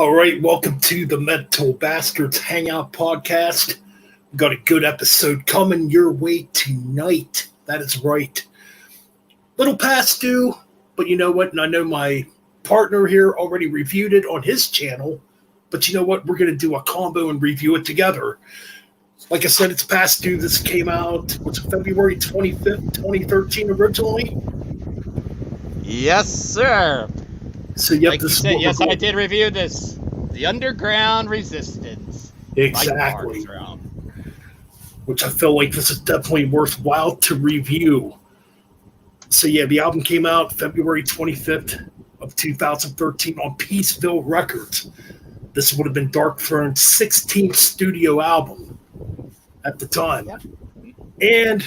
All right, welcome to the Mental Bastards Hangout Podcast. We've got a good episode coming your way tonight. That is right. Little past due, but you know what? And I know my partner here already reviewed it on his channel, but you know what? We're going to do a combo and review it together. Like I said, it's past due. This came out, what's it, February 25th, 2013 originally? Yes, sir. So, yep, like this you is said, what yes, we're I going. did review this. The Underground Resistance. Exactly. By Darkthrone. Which I feel like this is definitely worthwhile to review. So yeah, the album came out February 25th of 2013 on Peaceville Records. This would have been Darkthrone's 16th studio album at the time. Yep. And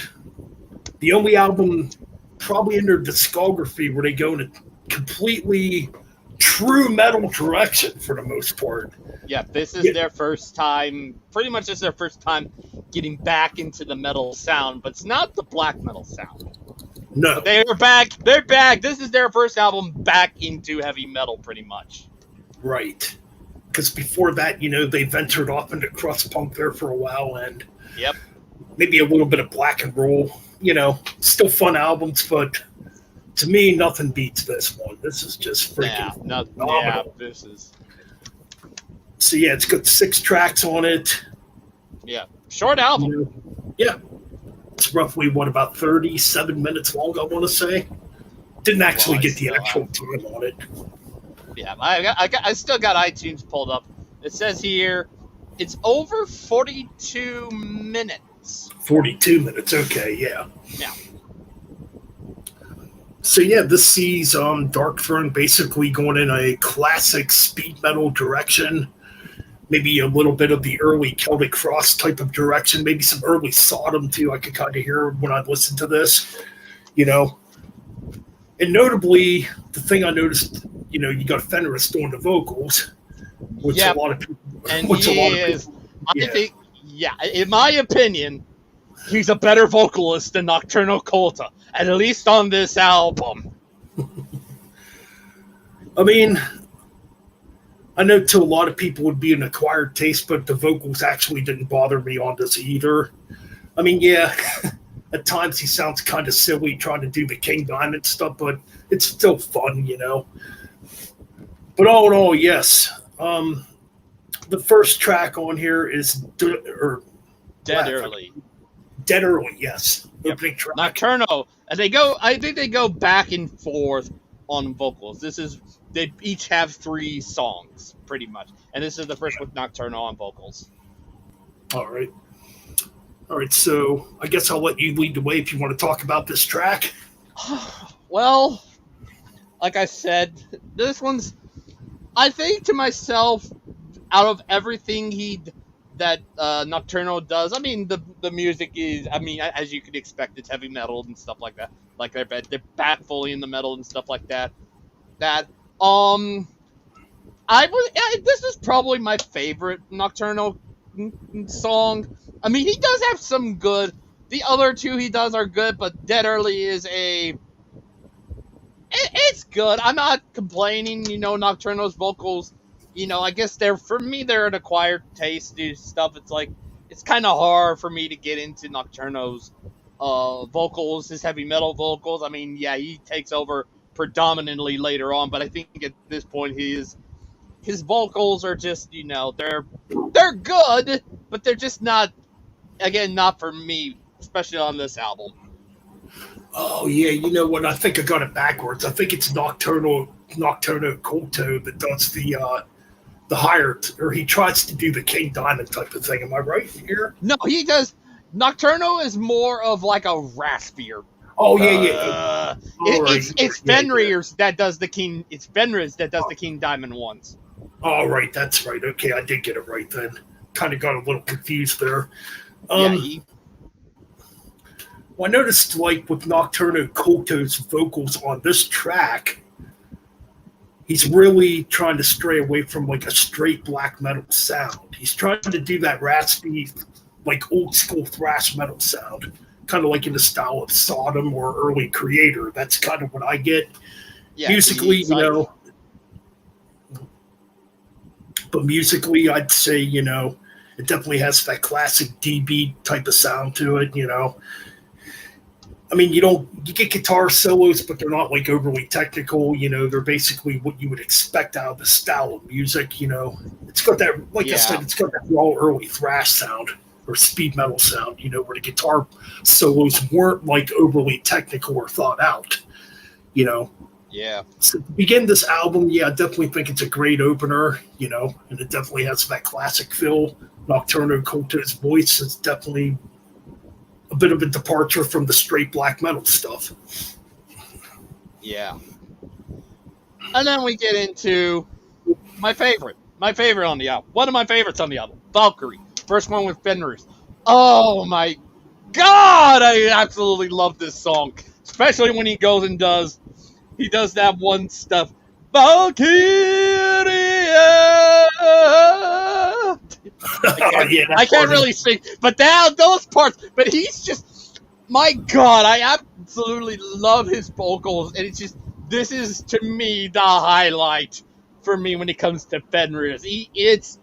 the only album probably in their discography where they go in a completely true metal direction for the most part. Yeah, this is their first time, pretty much this is their first time getting back into the metal sound, but it's not the black metal sound. No. They're back. This is their first album back into heavy metal, pretty much. Right. Because before that, you know, they ventured off into crust punk there for a while and Yep. maybe a little bit of black and roll. You know, still fun albums, but to me, nothing beats this one. This is just freaking phenomenal. This is... So yeah, it's got 6 tracks on it. Yeah, short album. You know, yeah. It's roughly, about 37 minutes long, I want to say. Didn't actually get the actual time on it. Yeah, I still got iTunes pulled up. It says here, it's over 42 minutes. 42 minutes, okay, yeah. Yeah. So yeah, this sees Darkthrone basically going in a classic speed metal direction. Maybe a little bit of the early Celtic Frost type of direction, maybe some early Sodom too. I could kind of hear when I listened to this, you know. And notably, the thing I noticed, you know, you got Fenris doing the vocals, which a lot of people, and which he a lot of is. people, I think, in my opinion, he's a better vocalist than Nocturnal Culta, at least on this album. I mean, I know to a lot of people would be an acquired taste, but the vocals actually didn't bother me on this either. I mean, yeah, at times he sounds kind of silly trying to do the King Diamond stuff, but it's still fun, you know. But all in all, yes. The first track on here is Dead Early. Dead Early, yes. Yep. Opening track. Nocturnal, and I think they go back and forth on vocals. They each have 3 songs, pretty much. And this is the first with Nocturnal on vocals. All right, so I guess I'll let you lead the way if you want to talk about this track. Well, like I said, this one's, I think to myself, out of everything that Nocturnal does, I mean, the music is, I mean, as you could expect, it's heavy metal and stuff like that. Like they're back fully in the metal and stuff like that. This is probably my favorite Nocturnal song. I mean, he does have some good. The other 2 he does are good, but Dead Early is it's good. I'm not complaining. You know, Nocturnal's vocals, you know, I guess they're an acquired taste to stuff. It's like, it's kind of hard for me to get into Nocturnal's vocals, his heavy metal vocals. I mean, yeah, he takes over predominantly later on, but I think at this point his vocals are just, you know, they're good, but they're just not for me, especially on this album. Oh yeah, you know what? I think I got it backwards. I think it's Nocturnal Culto that does the higher, or he tries to do the King Diamond type of thing. Am I right here? No, he does. Nocturnal is more of like a raspier. Oh yeah. It's Fenris that does the King. It's Fenris that does the King Diamond ones. All right, that's right. Okay, I did get it right then. Kind of got a little confused there. Well, I noticed, like, with Nocturnal Culto's vocals on this track, he's really trying to stray away from, like, a straight black metal sound. He's trying to do that raspy, like, old-school thrash metal sound, kind of like in the style of Sodom or early Creator. That's kind of what I get. Musically, you know... But musically, I'd say, it definitely has that classic D-beat type of sound to it, I mean, you get guitar solos, but they're not like overly technical. They're basically what you would expect out of the style of music. It's got that, like I said, it's got that raw early thrash sound or speed metal sound. Where the guitar solos weren't like overly technical or thought out. Yeah. So to begin this album, I definitely think it's a great opener. And it definitely has that classic feel. Nocturno Culto's voice is definitely a bit of a departure from the straight black metal stuff. Yeah. And then we get into my favorite on the album. One of my favorites on the album, Valkyrie. First one with Fenris. Oh my God, I absolutely love this song. Especially when he goes and does that one stuff. Valkyrie. I can't really sing, but those parts. But he's just, my God, I absolutely love his vocals, and this is to me the highlight for me when it comes to Fenris. It's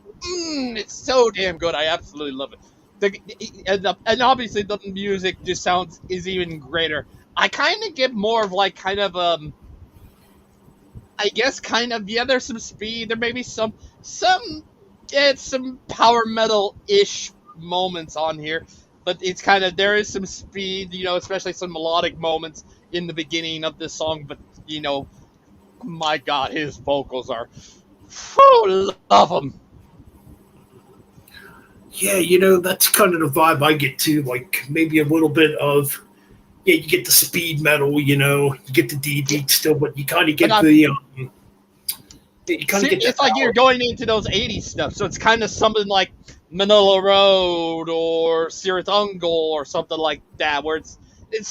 so damn good. I absolutely love it. And obviously the music just is even greater. I kind of get more of like I guess there's some speed. There may be some power metal-ish moments on here, but it's there is some speed, especially some melodic moments in the beginning of this song. But my God, his vocals are, love them. Yeah, that's kind of the vibe I get too. Like maybe a little bit of, you get the speed metal, you get the D beat still, but you kind of get it's like you're going into those 80s stuff, so it's kind of something like Manila Road or Siratungal or something like that, where it's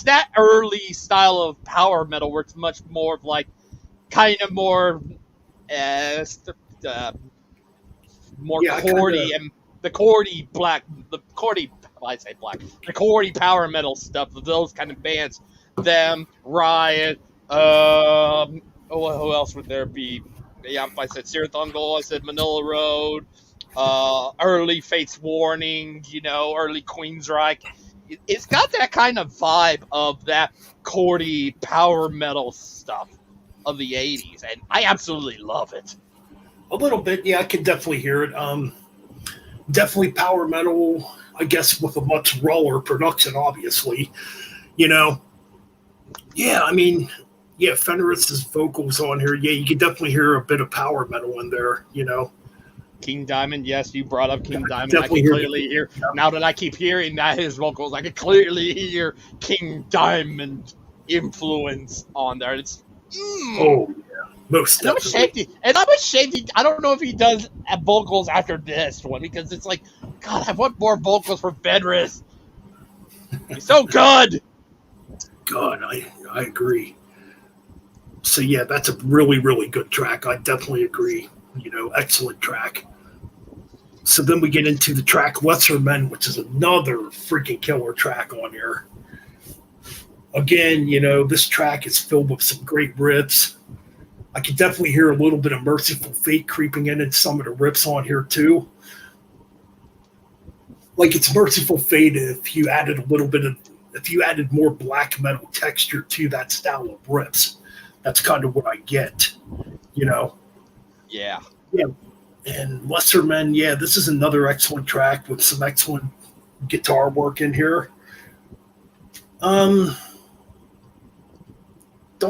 that early style of power metal where it's much more of like more chordy and the chordy power metal stuff of those kind of bands. Them, Riot, who else would there be? Yeah, I said Siratungal, I said Manila Road, early Fate's Warning, early Queensryche. It's got that kind of vibe of that chordy power metal stuff of the 80s, and I absolutely love it. A little bit, I can definitely hear it. Definitely power metal, I guess, with a much rawer production, obviously. I mean, Fenris's vocals on here, you can definitely hear a bit of power metal in there, King Diamond, yes, you brought up King Diamond. I can clearly hear, now that I keep hearing his vocals, I can clearly hear King Diamond influence on there. It's most definitely. And I'm ashamed. I don't know if he does vocals after this one, because it's like, God, I want more vocals for Fenris. He's so good. God, I agree. So that's a really, really good track. I definitely agree. Excellent track. So then we get into the track Lesser Men, which is another freaking killer track on here. Again, this track is filled with some great riffs. I can definitely hear a little bit of Merciful Fate creeping in some of the riffs on here too. Like it's Merciful Fate if you added more black metal texture to that style of riffs. That's kind of what I get, Yeah. Yeah. And Lesser Men, this is another excellent track with some excellent guitar work in here. Don't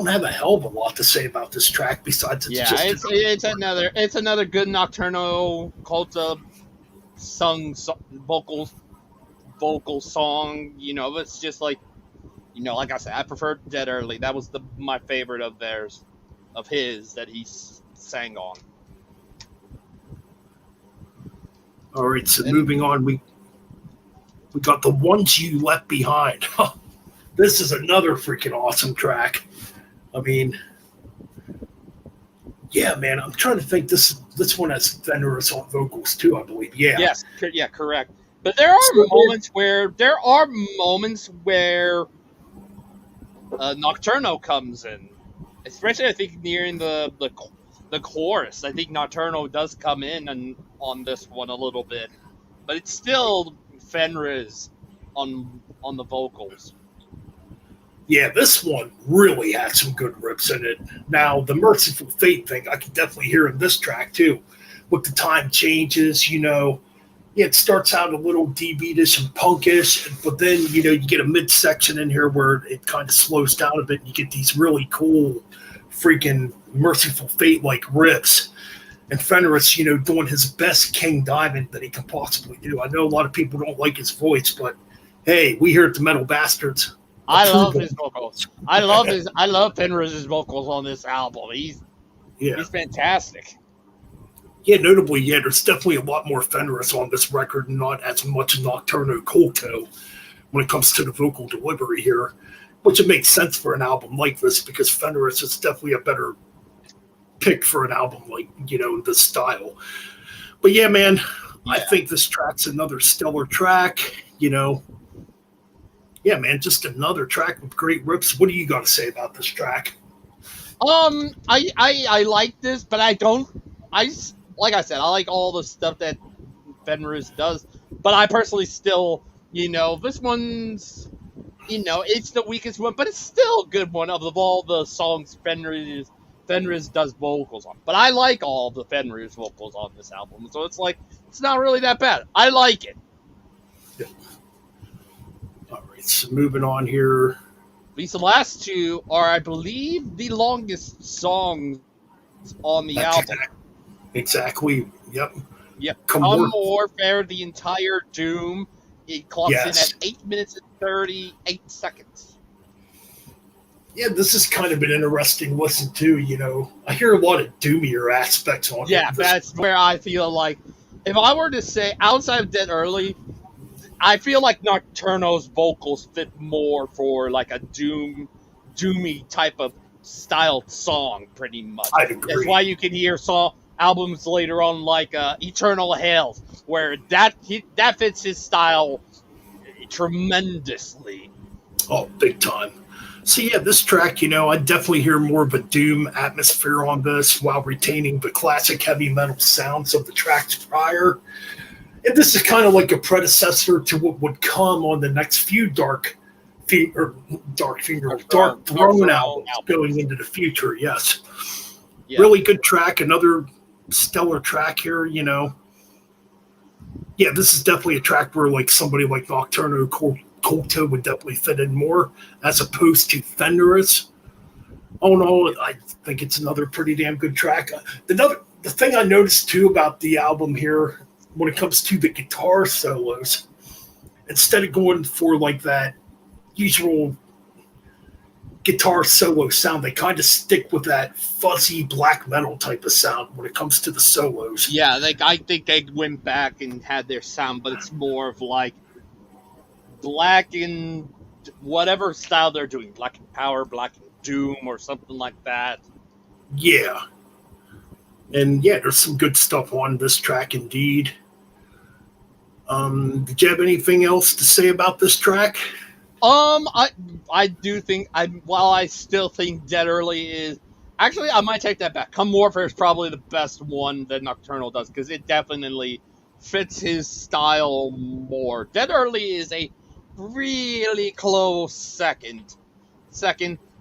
have a hell of a lot to say about this track besides it's another good Nocturno Culto sung vocal song. It's just like, like I said, I prefer Dead Early. That was my favorite of his that he sang on. All right, so moving on, we got The Ones You Left Behind. This is another freaking awesome track. I mean, man, I'm trying to think. This one has Fenris on vocals too, I believe. Yeah. Yes. Yeah. Correct. But there are moments where Nocturno comes in, especially I think nearing the the chorus. I think Nocturno does come in on this one a little bit, but it's still Fenriz on the vocals. Yeah, this one really had some good riffs in it. Now, the Merciful Fate thing, I can definitely hear in this track too. With the time changes, yeah, it starts out a little D-beatish and punkish, but then, you get a midsection in here where it kind of slows down a bit and you get these really cool freaking Merciful Fate-like riffs. And Fenris, doing his best King Diamond that he can possibly do. I know a lot of people don't like his voice, but hey, we here at the Metal Bastards. I love his vocals. I love Fenris's vocals on this album. He's fantastic. Yeah, notably, there's definitely a lot more Fenris on this record and not as much Nocturno Culto when it comes to the vocal delivery here, which it makes sense for an album like this because Fenris is definitely a better pick for an album like, this style. But yeah, man, I think this track's another stellar track, Yeah, man, just another track with great riffs. What do you got to say about this track? I like this, but like I said, I like all the stuff that Fenris does, but I personally still, this one's, it's the weakest one, but it's still a good one of all the songs Fenris does vocals on. But I like all the Fenris vocals on this album, so it's not really that bad. I like it. Yeah. All right, so moving on here. These last two are, I believe, the longest songs on the album. Exactly. Yep. Yep. Come Warfare, the entire Doom. It clocks in at 8 minutes and 38 seconds. Yeah, this is kind of an interesting listen too. I hear a lot of doomier aspects on it. Yeah, that's where I feel like, if I were to say outside of Dead Early, I feel like Nocturno's vocals fit more for like a doomy type of styled song, pretty much. I'd agree. That's why you can hear albums later on like Eternal Hells, where that fits his style tremendously. Oh, big time. So yeah, this track, I definitely hear more of a doom atmosphere on this while retaining the classic heavy metal sounds of the tracks prior. And this is kind of like a predecessor to what would come on the next few Darkthrone albums going into the future. Yes. Yeah. Really good track. Another stellar track here, Yeah, this is definitely a track where like somebody like Nocturno Culto would definitely fit in more as opposed to Fenris. Oh no, I think it's another pretty damn good track. The thing I noticed too about the album here, when it comes to the guitar solos, instead of going for like that usual guitar solo sound, they kind of stick with that fuzzy black metal type of sound when it comes to the solos. Yeah, I think they went back and had their sound, but it's more of like black and whatever style they're doing, Black and Power, Black and Doom, or something like that. Yeah. And yeah, there's some good stuff on this track indeed. Did you have anything else to say about this track? I do think while I still think Dead Early is actually, I might take that back. Come Warfare is probably the best one that Nocturnal does because it definitely fits his style more. Dead Early is a really close second,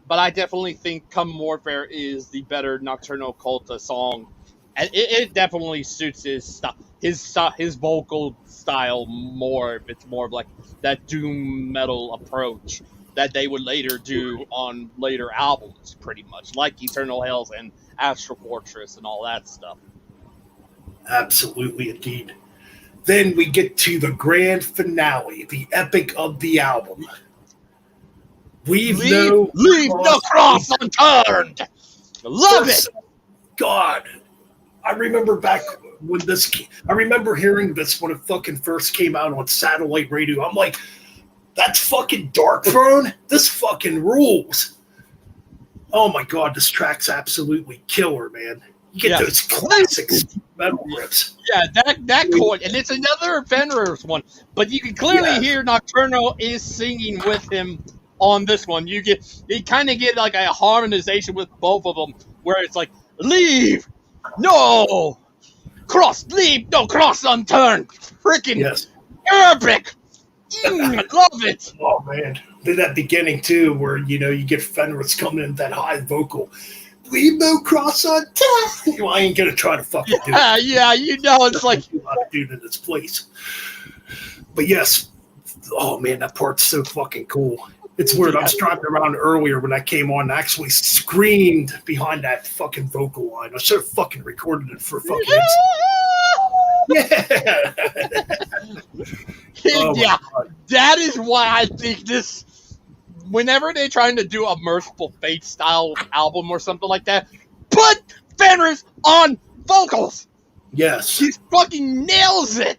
but I definitely think Come Warfare is the better Nocturnal Culta song, and it definitely suits his style, his vocal style more. If it's more of like that doom metal approach that they would later do on later albums, pretty much like Eternal Hells and Astral Fortress and all that stuff. Absolutely, indeed. Then we get to the grand finale, the epic of the album. Leave no cross unturned. Love it. God, I remember back when I remember hearing this when it fucking first came out on satellite radio. I'm like, that's fucking Darkthrone? This fucking rules. Oh my God, this track's absolutely killer, man. You get those classic metal riffs. Yeah, that chord, and it's another Fenris one, but you can clearly hear Nocturno is singing with him on this one. You kind of get like a harmonization with both of them, where it's like, leave No! Cross leap, no cross unturned. Freaking Yes. epic. I love it. Oh man, that beginning too, where you get Fenris coming in with that high vocal. Leave no cross on top. I ain't gonna try to fucking do it. Yeah, it's like a lot of dude in this place. But yes, oh man, that part's so fucking cool. It's weird. I was driving around earlier when I came on and actually screamed behind that fucking vocal line. I should have fucking recorded it for fucking yeah. Yeah, that is why I think this. Whenever they're trying to do a Merciful Fate style album or something like that, put Fenris on vocals. Yes, He fucking nails it.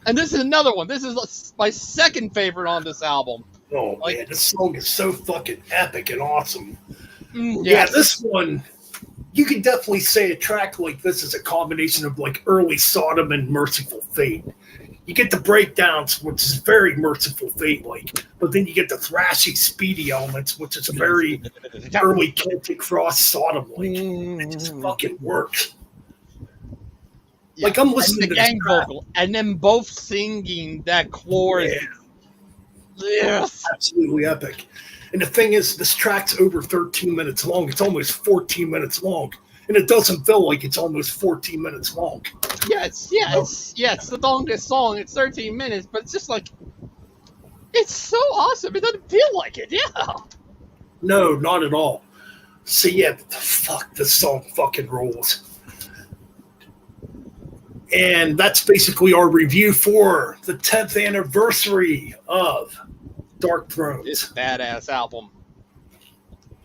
And this is another one. This is my second favorite on this album. Oh man, this song is so fucking epic and awesome. Yes. Yeah, this one, you could definitely say a track like this is a combination of like early Sodom and Merciful Fate. You get the breakdowns, which is very Merciful Fate-like, but then you get the thrashy, speedy elements, which is very early Celtic Frost Sodom-like. It just fucking works. Yeah. Like I'm listening and the to gang vocal, and then both singing that chorus. Yeah. Yes, absolutely epic. And the thing is, this track's over 13 minutes long. It's almost 14 minutes long. And it doesn't feel like it's almost 14 minutes long. It's the longest song. It's 13 minutes, but it's just like, it's so awesome. It doesn't feel like it, yeah. No, not at all. So yeah, fuck, this song fucking rules. And that's basically our review for the 10th anniversary of Darkthrone. This badass album.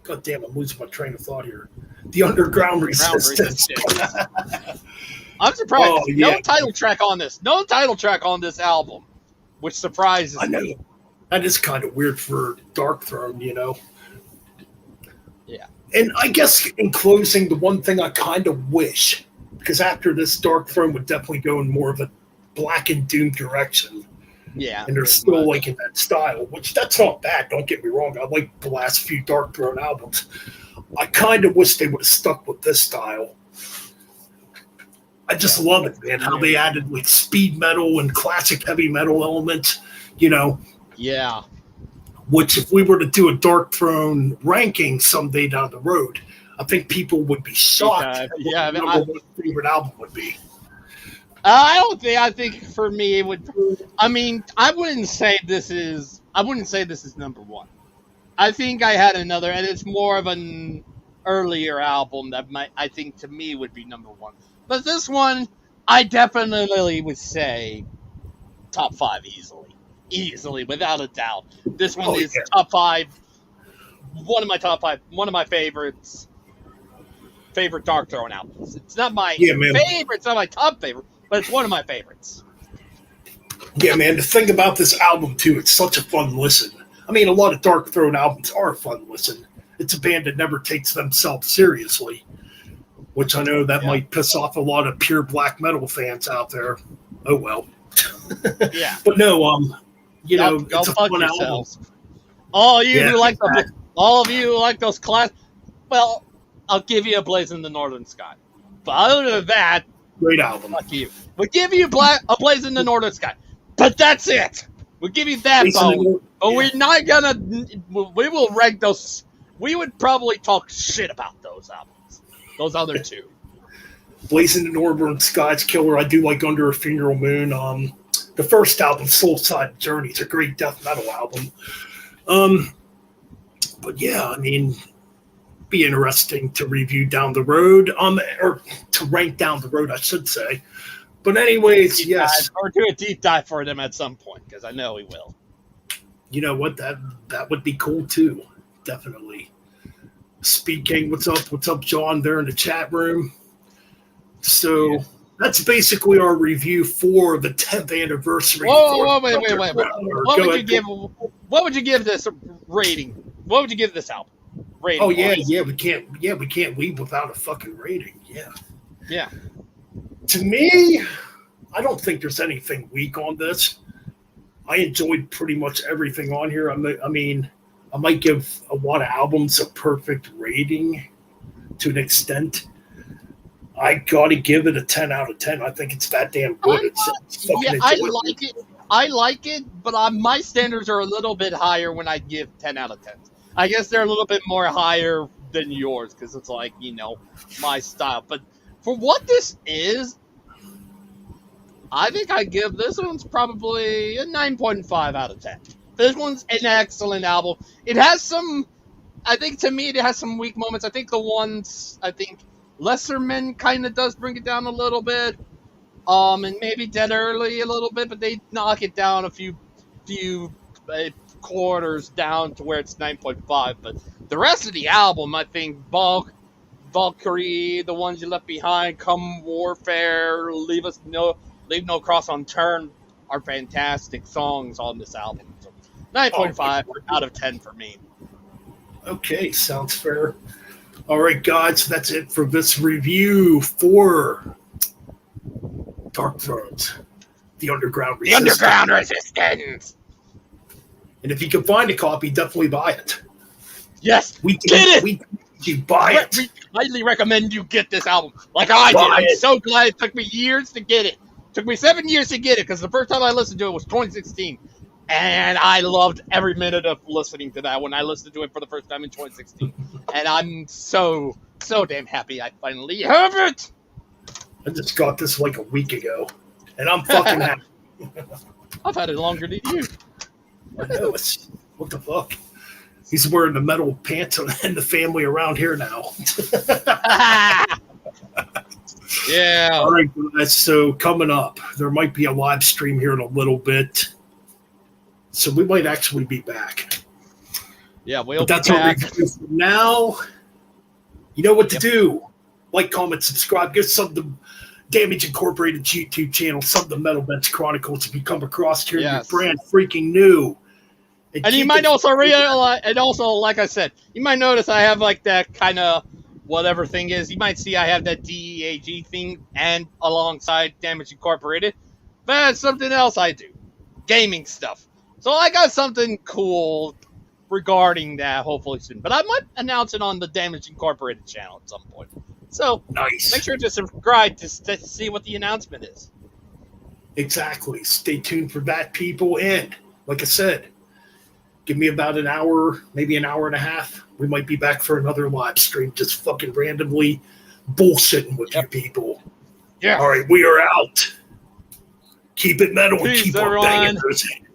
God damn, I'm losing my train of thought here. The Underground Resistance. I'm surprised. Oh, yeah. No title track on this. No title track on this album, which surprises me. I know. That is kind of weird for Darkthrone, Yeah. And I guess in closing, the one thing I kind of wish, because after this, Darkthrone would definitely go in more of a Black and Doom direction. Yeah. And they're still like in that style, which that's not bad. Don't get me wrong. I like the last few Darkthrone albums. I kind of wish they would have stuck with this style. I just love it, man. How they added like speed metal and classic heavy metal elements, Yeah. Which if we were to do a Darkthrone ranking someday down the road, I think people would be shocked. Yeah, what my favorite album would be. I think for me it would. I mean, I wouldn't say this is number one. I think I had another, and it's more of an earlier album that I think to me would be number one. But this one, I definitely would say top 5 easily, without a doubt. This one is top 5. One of my top 5. One of my favorites. Favorite Darkthrone albums. It's not my favorite. It's not my top favorite, but it's one of my favorites. Yeah, man. The thing about this album too, it's such a fun listen. I mean, a lot of Darkthrone albums are a fun listen. It's a band that never takes themselves seriously, which I know that might piss off a lot of pure black metal fans out there. Oh well. Yeah. But no, Go it's a fuck fun yourselves. album. All of you who like those class. Well, I'll give you a Blaze in the Northern Sky. But other than that, great album. Fuck you. We'll give you a Blaze in the Northern Sky. But that's it. We'll give you that bone. But we're not gonna. We will rank those. We would probably talk shit about those albums. Those other two. Blazing the Northern Sky's killer. I do like Under a Funeral Moon. The first album, Soulside Journey, is a great death metal album. But yeah, I mean, be interesting to review down the road. Or to rank down the road, I should say. But anyways, yes. Or do a deep dive for them at some point, because I know we will. You know what? That would be cool too. Definitely. Speed King, what's up? What's up, John? There in the chat room. So that's basically our review for the 10th anniversary. Whoa, wait. What would you give this rating? What would you give this album? Rating? Oh we can't leave without a fucking rating. Yeah. To me, I don't think there's anything weak on this. I enjoyed pretty much everything on here. I mean, I might give a lot of albums a perfect rating to an extent. I gotta give it a 10 out of 10. I think it's that damn good. It's fucking I enjoyable. like it. I like it, but my standards are a little bit higher when I give 10 out of 10. I guess they're a little bit more higher than yours because it's like, my style. But for what this is, I think I give this one's probably a 9.5 out of 10. This one's an excellent album. It has some, I think to me, it has some weak moments. I think Lesser Men kind of does bring it down a little bit. And maybe Dead Early a little bit, but they knock it down a few quarters down to where it's 9.5. But the rest of the album, I think, Valkyrie, The Ones You Left Behind, Come Warfare, Leave No Cross Unturned are fantastic songs on this album. So 9.5 out of 10 for me. Okay, sounds fair. All right, guys, that's it for this review for Darkthrone The Underground Resistance. The Underground Resistance! And if you can find a copy, definitely buy it. Yes, get it! We buy it. We highly recommend you get this album, like I did. I'm so glad it took me years to get it. It took me 7 years to get it, because the first time I listened to it was 2016. And I loved every minute of listening to that when I listened to it for the first time in 2016. And I'm so damn happy I finally have it! I just got this like a week ago, and I'm fucking happy. I've had it longer than you. I know, what the fuck? He's wearing the metal pants in the family around here now. Yeah. All right, guys, so coming up, there might be a live stream here in a little bit. So we might actually be back. Yeah, we'll but that's be our back. review for now. You know what to do. Like, comment, subscribe. Give some to Damage Incorporated's YouTube channel, some to Metal Bench Chronicles if you come across here. Yes. You're brand freaking new. And you might also realize, and also, like I said, you might notice I have like that kind of whatever thing is. You might see I have that DEAG thing and alongside Damage Incorporated. But that's something else I do. Gaming stuff. So I got something cool regarding that hopefully soon. But I might announce it on the Damage Incorporated channel at some point. So nice. Make sure to subscribe to see what the announcement is. Exactly. Stay tuned for that, people. And like I said, give me about an hour, maybe an hour and a half. We might be back for another live stream, just fucking randomly bullshitting with you people. Yeah. All right, we are out. Keep it metal and keep on banging those hands.